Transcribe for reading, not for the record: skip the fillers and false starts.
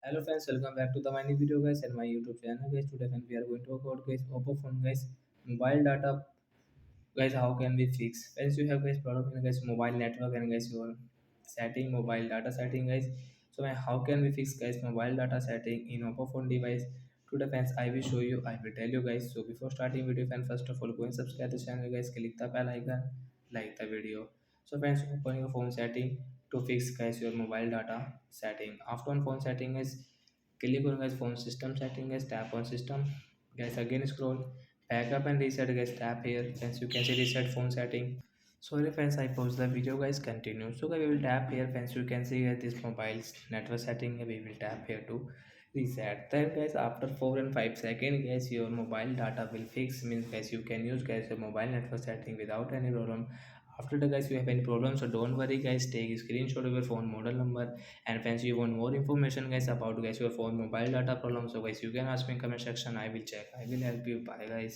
Hello friends, welcome back to the my new video guys and my YouTube channel guys. Today friends, we are going to talk about guys Oppo phone guys, mobile data guys. How can we fix? Friends, you have guys problem in guys mobile network and guys your setting mobile data setting guys. So how can we fix guys mobile data setting in Oppo phone device? Today friends, I will show you. I will tell you guys. So before starting video, friends, first of all go and subscribe the channel guys. Click the bell icon, like the video. So friends, open your phone setting to fix guys your mobile data setting. After on phone setting is click on guys phone system setting guys, tap on system guys, again scroll back up and reset guys, tap here friends, you can see reset phone setting. Sorry friends, I paused the video guys, continue. So guys, we will tap here friends, you can see here this mobile network setting, we will tap here to reset. Then guys, after 4 and 5 seconds guys, your mobile data will fix, means guys you can use guys your mobile network setting without any problem. After the guys, you have any problem, so don't worry guys, take a screenshot of your phone model number. And friends, you want more information guys about guys your phone mobile data problem, so guys you can ask me in comment section, I will check, I will help you. Bye guys.